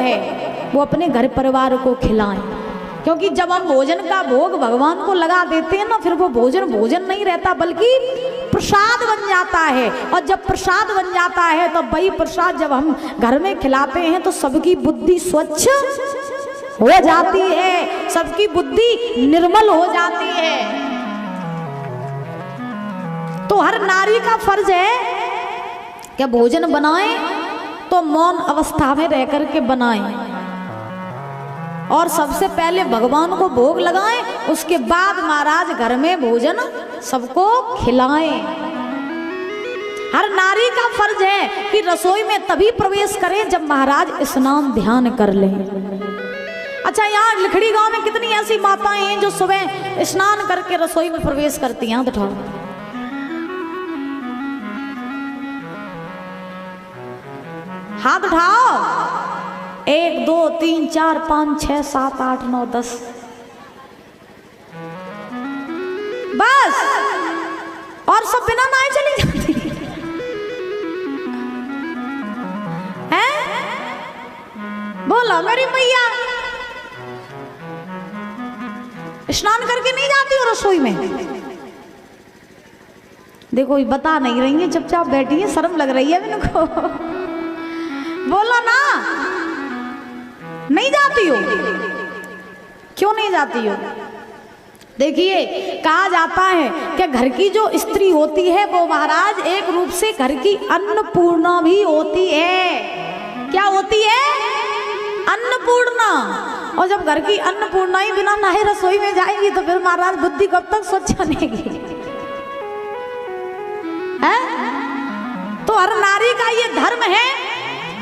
है वो अपने घर परिवार को खिलाएं, क्योंकि जब हम भोजन का भोग भगवान को लगा देते हैं ना, फिर वो भोजन भोजन नहीं रहता बल्कि प्रसाद बन जाता है। और जब प्रसाद बन जाता है तो वही प्रसाद जब हम घर में खिलाते हैं तो सबकी बुद्धि स्वच्छ हो जाती है, सबकी बुद्धि निर्मल हो जाती है। तो हर नारी का फर्ज है कि भोजन बनाए तो मौन अवस्था में रह करके बनाएं, और सबसे पहले भगवान को भोग लगाएं, उसके बाद महाराज घर में भोजन सबको खिलाएं। हर नारी का फर्ज है कि रसोई में तभी प्रवेश करें जब महाराज स्नान ध्यान कर लें। अच्छा, यहाँ लिखड़ी गांव में कितनी ऐसी माताएं हैं जो सुबह स्नान करके रसोई में प्रवेश करती हैं? हाथ उठाओ। हाथ उठाओ। 1 2 3 4 5 6 7 8 9 10, बस। और सब बिना नहाए चली जाती है। बोला मेरी मैया स्नान करके नहीं जाती हो रसोई में? देखो ये बता नहीं रही है, चुपचाप बैठी है, शर्म लग रही है मेरे को। बोलो ना, नहीं जाती हो? क्यों नहीं जाती हो? देखिए, कहा जाता है कि घर की जो स्त्री होती है वो महाराज एक रूप से घर की अन्नपूर्णा भी होती है। क्या होती है? अन्नपूर्णा। और जब घर की अन्नपूर्णा ही बिना नहाए रसोई में जाएगी तो फिर महाराज बुद्धि कब तक स्वच्छ बनेगी? है? तो हर नारी का ये धर्म है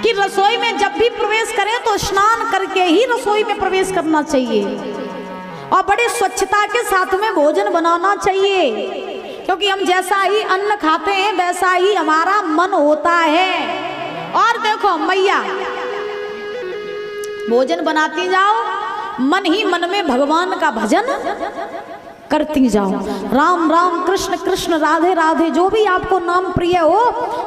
कि रसोई में जब भी प्रवेश करें तो स्नान करके ही रसोई में प्रवेश करना चाहिए, और बड़े स्वच्छता के साथ में भोजन बनाना चाहिए, क्योंकि हम जैसा ही अन्न खाते हैं वैसा ही हमारा मन होता है। और देखो मैया, भोजन बनाती जाओ, मन ही मन में भगवान का भजन करती जाओ। राम राम कृष्ण कृष्ण राधे राधे, जो भी आपको नाम प्रिय हो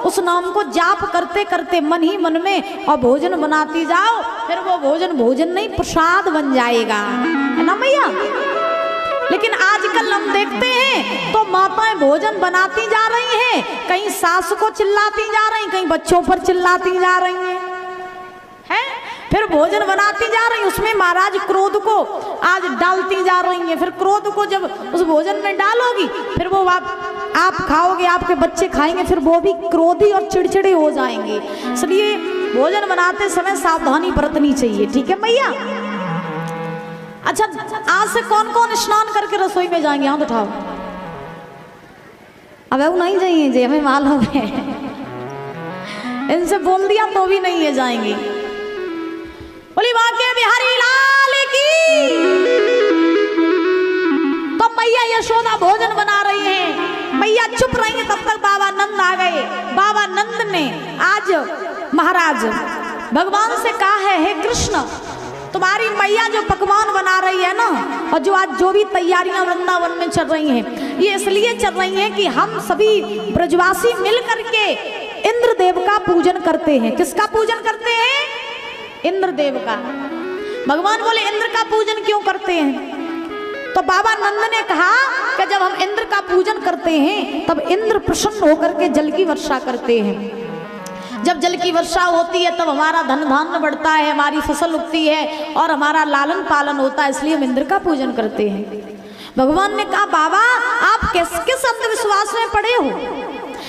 उस नाम को जाप करते करते मन ही मन में और भोजन बनाती जाओ, फिर वो भोजन भोजन नहीं प्रसाद बन जाएगा, है ना भैया? लेकिन आजकल हम देखते हैं तो माताएं भोजन बनाती जा रही हैं, कहीं सास को चिल्लाती जा रही, कहीं बच्चों पर चिल्लाती जा रही हैं, फिर भोजन बनाती जा रही, उसमें महाराज क्रोध को आज डालती जा रही है। फिर क्रोध को जब उस भोजन में डालोगी फिर वो आप खाओगे, आपके बच्चे खाएंगे, फिर वो भी क्रोधी और चिड़चिड़े हो जाएंगे। इसलिए भोजन बनाते समय सावधानी बरतनी चाहिए, ठीक है भैया? अच्छा, आज से कौन कौन स्नान करके रसोई में जाएंगे? हाथ उठाओ। अब वो नहीं जाइए जी, हमें मालूम है, इनसे बोल दिया तो भी नहीं है जाएंगे। बोली बाके बिहारी लाल की। तो मैया यशोदा भोजन बना रही हैं, मैया चुप रही हैं, तब तक बाबा नंद आ गए। बाबा नंद ने आज महाराज भगवान से कहा है, हे कृष्ण, तुम्हारी मैया जो पकवान बना रही है ना, और जो आज जो भी तैयारियां वृंदावन में चल रही हैं, ये इसलिए चल रही हैं कि हम सभी ब्रजवासी मिल करके इंद्रदेव का पूजन करते हैं। किसका पूजन करते हैं? इंद्रदेव का। भगवान बोले इंद्र का पूजन क्यों करते हैं? तो बाबा नंद ने कहा कि जब हम इंद्र का पूजन करते हैं तब इंद्र प्रसन्न होकर के जल की वर्षा करते हैं। जब जल की वर्षा होती है तब हमारा धन धान्य बढ़ता है, हमारी फसल उगती है और हमारा लालन पालन होता है, इसलिए हम इंद्र का पूजन करते हैं। भगवान ने कहा, बाबा आप किस किस अंधविश्वास में पड़े हो?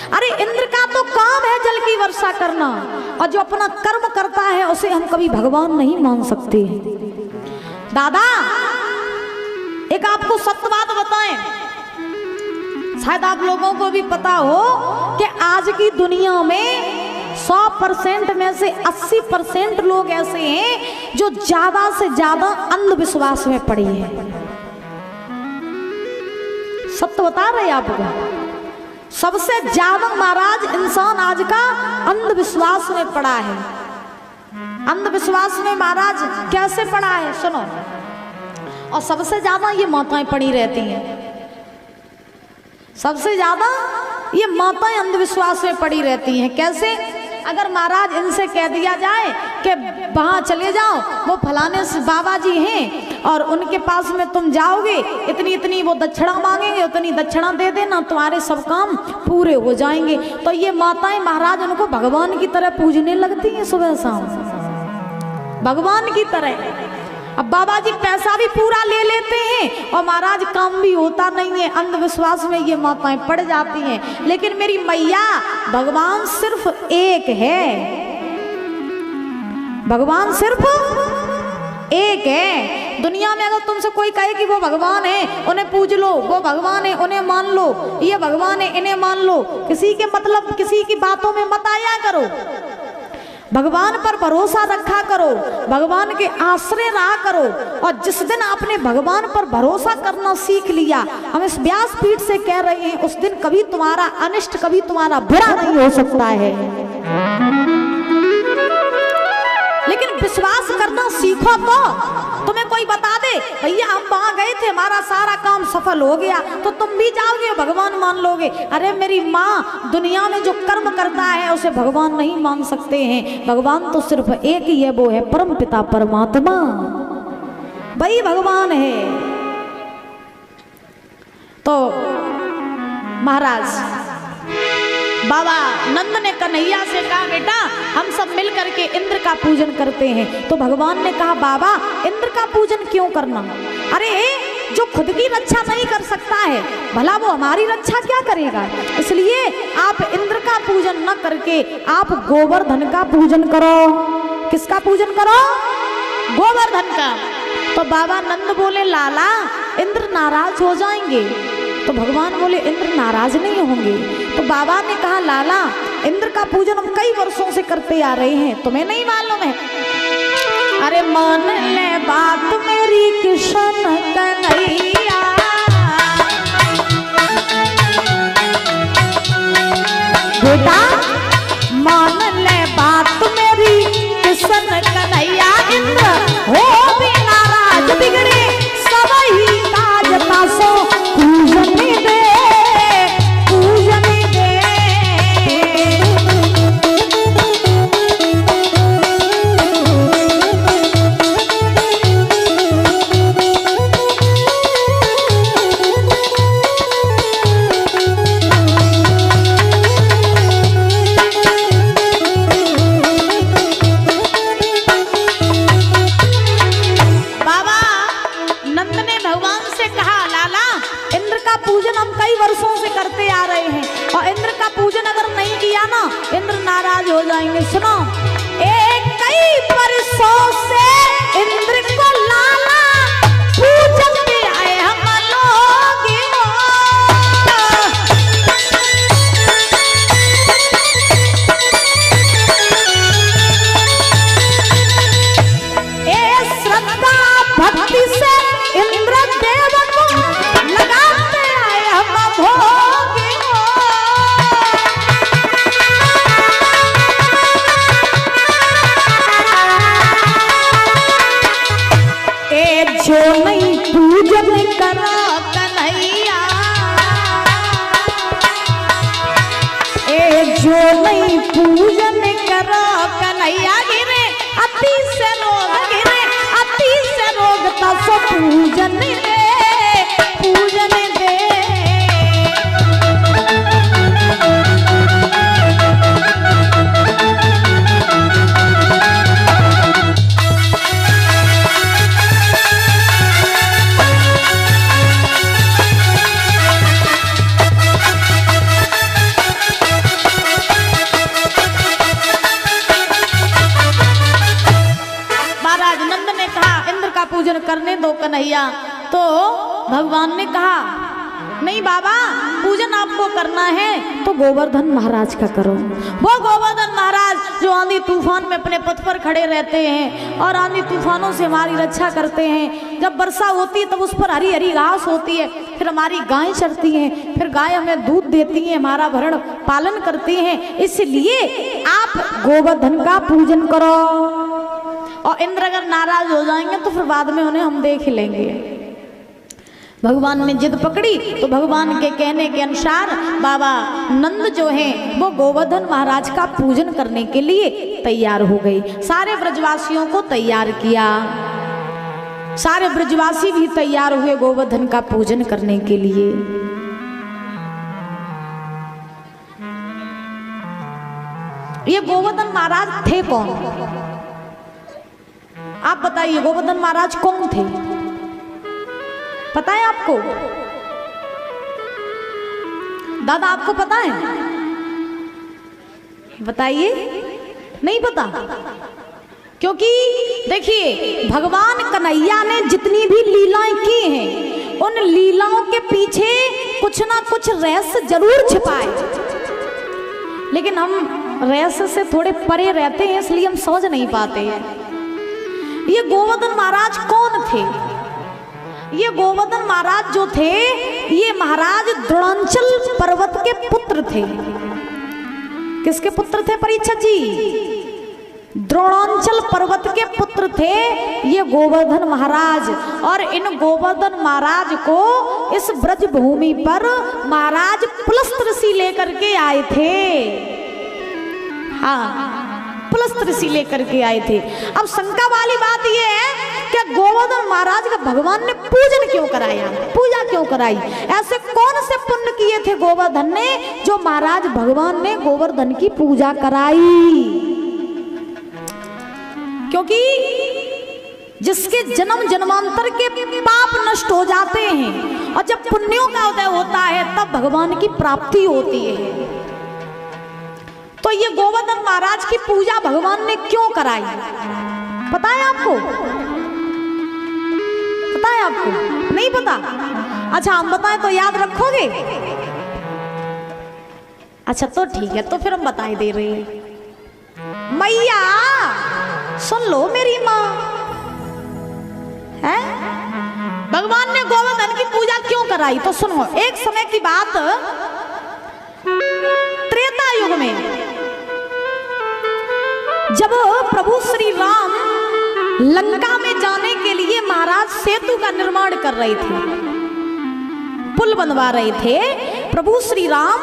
अरे इंद्र का तो काम है जल की वर्षा करना, और जो अपना कर्म करता है उसे हम कभी भगवान नहीं मान सकते। दादा एक आपको सत्य बात बताएं, शायद आप लोगों को भी पता हो कि आज की दुनिया में 100% में से 80% लोग ऐसे हैं जो ज्यादा से ज्यादा अंधविश्वास में पड़े हैं। सत्य बता रहे आपको, सबसे ज्यादा महाराज इंसान आज का अंधविश्वास में पड़ा है। अंधविश्वास में महाराज कैसे पड़ा है सुनो, और सबसे ज्यादा ये माताएं पड़ी रहती हैं। सबसे ज्यादा ये माताएं अंधविश्वास में पड़ी रहती हैं। कैसे? अगर महाराज इनसे कह दिया जाए कि वहाँ चले जाओ, वो फलाने से बाबा जी हैं और उनके पास में तुम जाओगे, इतनी इतनी वो दक्षिणा मांगेंगे, उतनी दक्षिणा दे देना, तुम्हारे सब काम पूरे हो जाएंगे। तो ये माताएं महाराज उनको भगवान की तरह पूजने लगती हैं, सुबह शाम भगवान की तरह। अब बाबा जी पैसा भी पूरा ले लेते हैं और महाराज काम भी होता नहीं है, अंधविश्वास में ये माताएं पड़ जाती हैं। लेकिन मेरी मैया, भगवान सिर्फ एक है, भगवान सिर्फ एक है। दुनिया में अगर तुमसे कोई कहे कि वो भगवान है, उन्हें पूज लो, वो भगवान है उन्हें मान लो, ये भगवान है इन्हें मान लो, किसी के मतलब किसी की बातों में मत आया करो। भगवान पर भरोसा रखा करो, भगवान के आश्रय रहा करो। और जिस दिन आपने भगवान पर भरोसा करना सीख लिया, हम इस व्यासपीठ से कह रहे हैं, उस दिन कभी तुम्हारा अनिष्ट, कभी तुम्हारा बुरा नहीं हो सकता है। लेकिन विश्वास करना सीखो। तो तुम्हें कोई बता दे भैया हम वहां गए थे, हमारा सारा काम सफल हो गया, तो तुम भी जाओगे भगवान मान लोगे। अरे मेरी माँ, दुनिया में जो कर्म करता है उसे भगवान नहीं मान सकते हैं। भगवान तो सिर्फ एक ही है, वो है परम पिता परमात्मा, वही भगवान है। तो महाराज बाबा नंद ने कन्हैया से कहा, बेटा हम सब मिल करके इंद्र का पूजन करते हैं। तो भगवान ने कहा, बाबा इंद्र का पूजन क्यों करना? अरे जो खुद की रक्षा नहीं कर सकता है, भला वो हमारी रक्षा क्या करेगा? इसलिए आप इंद्र का पूजन न करके आप गोवर्धन का पूजन करो। किसका पूजन करो? गोवर्धन का। तो बाबा नंद बोले, लाला इंद्र नाराज हो जाएंगे। तो भगवान बोले, इंद्र नाराज नहीं होंगे। तो बाबा ने कहा, लाला इंद्र का पूजन हम कई वर्षों से करते आ रहे हैं, तुम्हें नहीं मालूम है? अरे मान ले बात मेरी कृष्ण कन्हैया, बेटा मान ले बात मेरी कृष्ण कन्हैया। इंद्र हो भी नाराज बिगड़े सब ही काज पासो, पूजन दे पूजन दे। पूजन हम कई वर्षों से करते आ रहे हैं और इंद्र का पूजन अगर नहीं किया ना, इंद्र नाराज हो जाएंगे। सुनो, एक कई वर्षों से इंद्र को लाला पूजन पे आए हम लोग। ए श्रद्धा भक्ति से इंद्र देव को लगाते आए हम भोग। ए जो नहीं पूजन करो कन्हैया, ए जो नहीं पूजन करो कन्हैया, गिरे अति से रोग, गिरे अति से रोग, तब पूजन दे पूजन दे। महाराज नंद ने कहा, इंद्र का पूजन करने दो कन्हैया। तो भगवान ने कहा, नहीं बाबा पूजन आपको करना है तो गोवर्धन महाराज का करो। वो गोवर्धन महाराज जो आंधी तूफान में अपने पथ पर खड़े रहते हैं और आंधी तूफानों से हमारी रक्षा करते हैं। जब वर्षा होती है तब उस पर हरी हरी घास होती है, फिर हमारी गायें चरती हैं, फिर गाय हमें दूध देती हैं, हमारा भरण पालन करती हैं। इसलिए आप गोवर्धन का पूजन करो। और इंद्र अगर नाराज हो जाएंगे तो फिर बाद में उन्हें हम देख लेंगे। भगवान ने जिद पकड़ी तो भगवान के कहने के अनुसार बाबा नंद जो हैं वो गोवर्धन महाराज का पूजन करने के लिए तैयार हो गई। सारे ब्रजवासियों को तैयार किया, सारे ब्रजवासी भी तैयार हुए गोवर्धन का पूजन करने के लिए। ये गोवर्धन महाराज थे कौन? आप बताइए, गोवर्धन महाराज कौन थे? पता है आपको? दादा आपको पता है? बताइए। नहीं पता? क्योंकि देखिए भगवान कन्हैया ने जितनी भी लीलाएं की हैं उन लीलाओं के पीछे कुछ ना कुछ रहस्य जरूर छिपा है, लेकिन हम रहस्य से थोड़े परे रहते हैं इसलिए हम समझ नहीं पाते हैं। ये गोवर्धन महाराज कौन थे? ये गोवर्धन महाराज जो थे ये महाराज द्रोणांचल पर्वत के पुत्र थे। किसके पुत्र थे परीक्षित जी? द्रोणांचल पर्वत के पुत्र थे ये गोवर्धन महाराज। और इन गोवर्धन महाराज को इस ब्रज भूमि पर महाराज पुलस्त्य ऋषि लेकर के आए थे। हाँ, पुलस्त्य ऋषि लेकर के आए थे। अब शंका वाली बात यह है कि गोवर्धन महाराज का भगवान ने पूजन क्यों कराया, पूजा क्यों कराई? ऐसे कौन से पुण्य किए थे गोवर्धन ने जो महाराज भगवान ने गोवर्धन की पूजा कराई? क्योंकि जिसके जन्म जन्मांतर के पाप नष्ट हो जाते हैं और जब पुण्यों का उदय होता है तब भगवान की प्राप्ति होती है। तो ये गोवर्धन महाराज की पूजा भगवान ने क्यों कराई? पता है आपको? पता है आपको? नहीं पता? अच्छा हम बताएं तो याद रखोगे? अच्छा तो ठीक है, तो फिर हम बताए दे रहे हैं। मैया सुन लो मेरी माँ, है भगवान ने गोवर्धन की पूजा क्यों कराई? तो सुनो, एक समय की बात, त्रेता युग में जब प्रभु श्री राम लंका में जाने के लिए महाराज सेतु का निर्माण कर रहे थे, पुल बनवा रहे थे प्रभु श्री राम,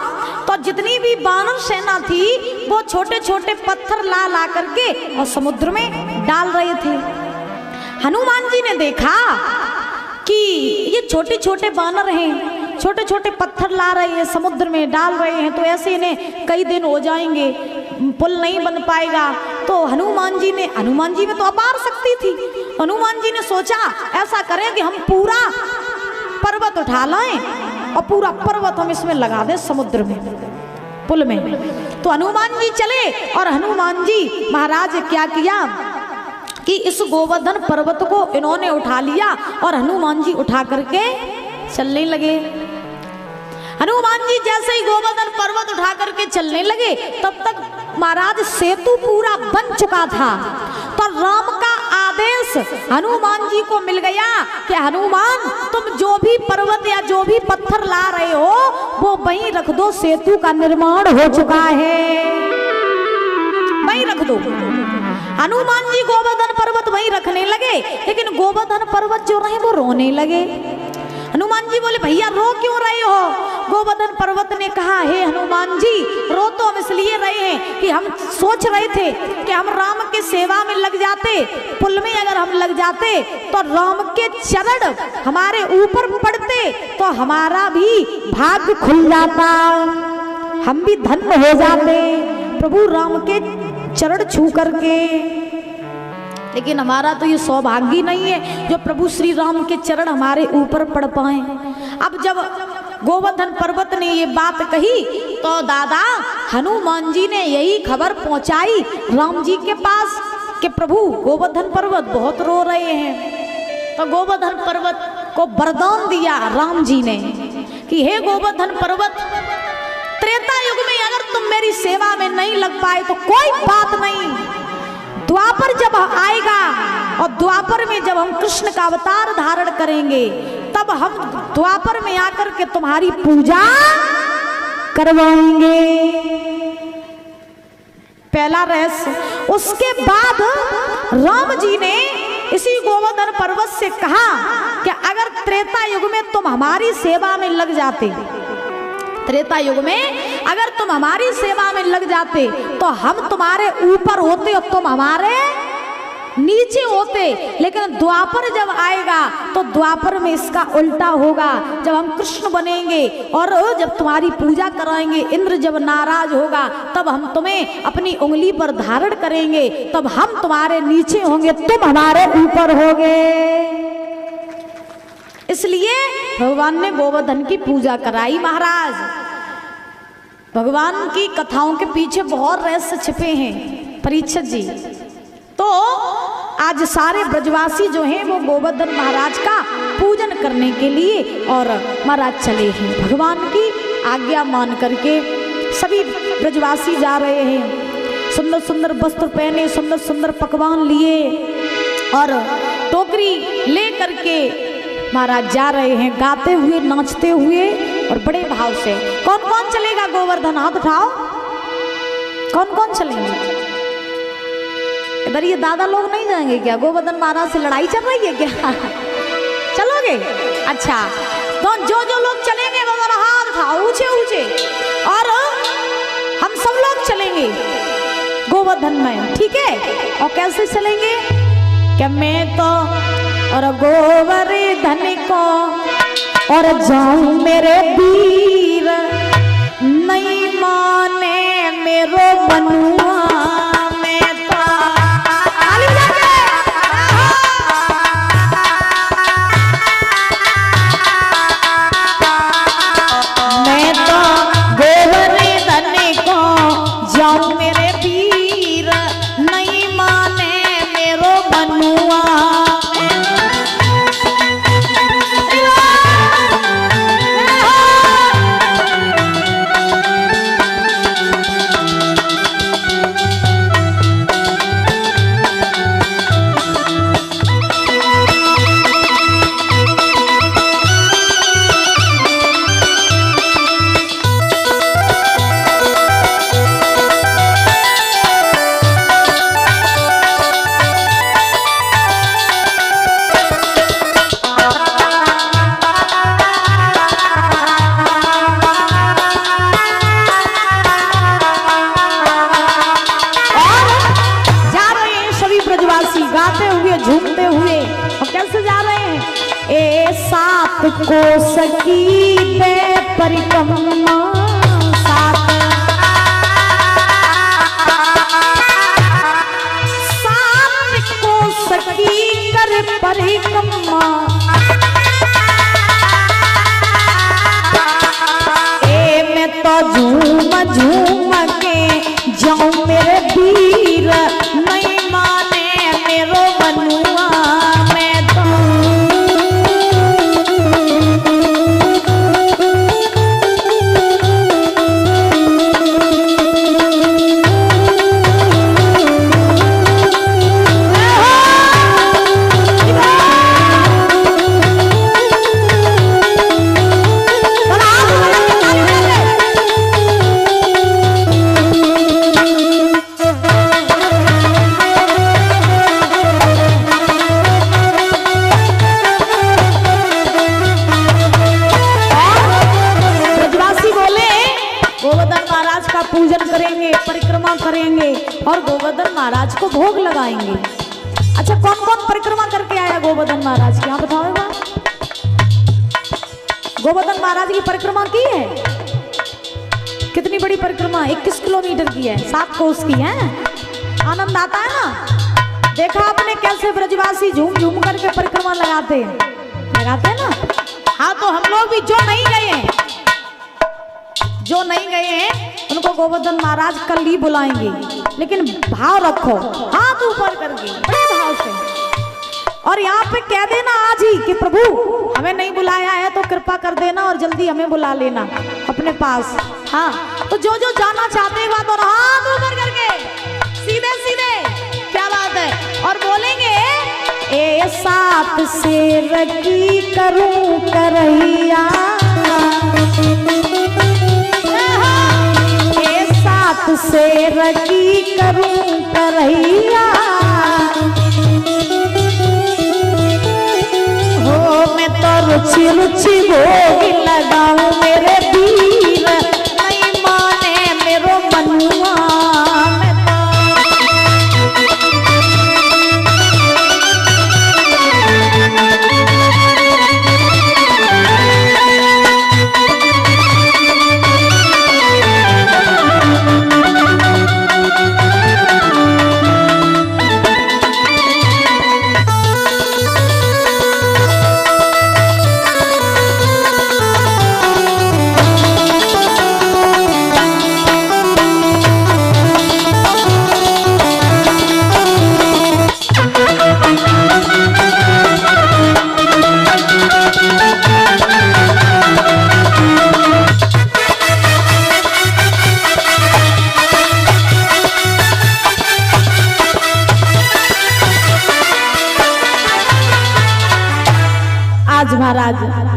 तो जितनी भी वानर सेना थी वो छोटे छोटे पत्थर ला ला करके और समुद्र में डाल रहे थे। हनुमान जी ने देखा कि ये छोटे छोटे वानर हैं, छोटे छोटे पत्थर ला रहे हैं, समुद्र में डाल रहे हैं, तो ऐसे इन्हें कई दिन हो जाएंगे, पुल नहीं बन पाएगा। तो हनुमान जी में तो अपार शक्ति थी। हनुमान जी ने सोचा ऐसा करें कि हम पूरा पर्वत उठा लाएं और पूरा पर्वत हम इसमें लगा दें समुद्र में, पुल में। तो हनुमान जी चले और हनुमान जी महाराज क्या किया कि इस गोवर्धन पर्वत को इन्होंने उठा लिया और हनुमान जी उठा करके चलने लगे। हनुमान जी जैसे ही गोवर्धन पर्वत उठा करके चलने लगे तब तक महाराज सेतु पूरा बन चुका था। तो राम का आदेश हनुमान जी को मिल गया कि हनुमान तुम जो भी पर्वत या जो भी पत्थर ला रहे हो वो वहीं रख दो, सेतु का निर्माण हो चुका है, वहीं रख दो। हनुमान जी गोवर्धन पर्वत वहीं रखने लगे, लेकिन गोवर्धन पर्वत जो रहे वो रोने लगे। हनुमान जी बोले भैया रो क्यों रहे हो? गोवर्धन पर्वत ने कहा हे हनुमान जी रो तो हम इसलिए रहे हैं कि हम सोच रहे थे कि हम राम के सेवा में लग जाते, पुल में अगर हम लग जाते तो राम के चरण हमारे ऊपर पड़ते तो हमारा भी भाग्य खुल जाता, हम भी धन्य हो जाते प्रभु राम के चरण छू करके। लेकिन हमारा तो ये सौभाग्य नहीं है जो प्रभु श्री राम के चरण हमारे ऊपर पड़ पाए। अब जब गोवर्धन पर्वत ने ये बात कही तो दादा हनुमान जी ने यही खबर पहुंचाई राम जी के पास कि प्रभु गोवर्धन पर्वत बहुत रो रहे हैं। तो गोवर्धन पर्वत को वरदान दिया राम जी ने कि हे गोवर्धन पर्वत, त्रेता युग में अगर तुम मेरी सेवा में नहीं लग पाए तो कोई बात नहीं, द्वापर जब आएगा और द्वापर में जब हम कृष्ण का अवतार धारण करेंगे तब हम द्वापर में आकर के तुम्हारी पूजा करवाएंगे। पहला रहस्य। उसके बाद राम जी ने इसी गोवर्धन पर्वत से कहा कि अगर त्रेता युग में तुम हमारी सेवा में लग जाते, त्रेता युग में अगर तुम हमारी सेवा में लग जाते तो हम तुम्हारे ऊपर होते और तुम हमारे नीचे होते। लेकिन द्वापर जब आएगा तो द्वापर में इसका उल्टा होगा। जब हम कृष्ण बनेंगे और जब तुम्हारी पूजा कराएंगे, इंद्र जब नाराज होगा तब हम तुम्हें अपनी उंगली पर धारण करेंगे, तब हम तुम्हारे नीचे होंगे, तुम हमारे ऊपर होगे। इसलिए भगवान ने गोवर्धन की पूजा कराई। महाराज, भगवान की कथाओं के पीछे बहुत रहस्य छिपे हैं परीक्षित जी। तो आज सारे ब्रजवासी जो हैं वो गोवर्धन महाराज का पूजन करने के लिए और महाराज चले हैं। भगवान की आज्ञा मान करके सभी ब्रजवासी जा रहे हैं। सुंदर सुंदर वस्त्र पहने, सुंदर सुंदर पकवान लिए और टोकरी ले करके महाराज जा रहे हैं, गाते हुए नाचते हुए और बड़े भाव से। कौन कौन चलेगा गोवर्धन? हाथ उठाओ, कौन कौन चलेंगे? इधर ये दादा लोग नहीं जाएंगे क्या? गोवर्धन महाराज से लड़ाई चल रही है क्या? चलोगे? अच्छा, तो जो जो लोग चलेंगे वो जरा हाथ उठाओ ऊंचे ऊंचे, और हम सब लोग चलेंगे गोवर्धन में, ठीक है? और कैसे चलेंगे? क्या मैं तो और गोवर्धन को और जाऊं मेरे वीर, नहीं माने मेरो बनुआ। को सकी दे परिक्रमा, साथ को सकी कर परिक्रमा, मैं तो झूम झूम के जाऊं मेरे वीर, नहीं माने मेरो बनुआ। मैं तो पूजन करेंगे, परिक्रमा करेंगे और गोवर्धन महाराज को भोग लगाएंगे। अच्छा, कौन कौन परिक्रमा करके आया गोवर्धन महाराज की? आप बताओ। गोवर्धन महाराज की परिक्रमा की है? कितनी बड़ी परिक्रमा? 21 किलोमीटर की है, 7 कोस की है। आनंद आता है ना? देखा आपने कैसे ब्रजवासी झूम झूम करके परिक्रमा लगाते हैं ना? हाँ, तो हम लोग भी जो नहीं गए हैं उनको गोवर्धन महाराज कल ही बुलाएंगे, लेकिन भाव रखो, हाथ ऊपर करके बड़े भाव से, और यहाँ पे कह देना आज ही कि प्रभु हमें नहीं बुलाया है तो कृपा कर देना और जल्दी हमें बुला लेना अपने पास। हाँ, तो जो जो जाना चाहते हैं बात, और हाथ ऊपर करके सीधे सीधे, क्या बात है, और बोलेंगे ए सात शेर की करूं करैया, शेर की करूं करैया, रुचि रुचि भोग लगाऊं मेरे वीर, नहीं माने मेरो मनुआ। महाराज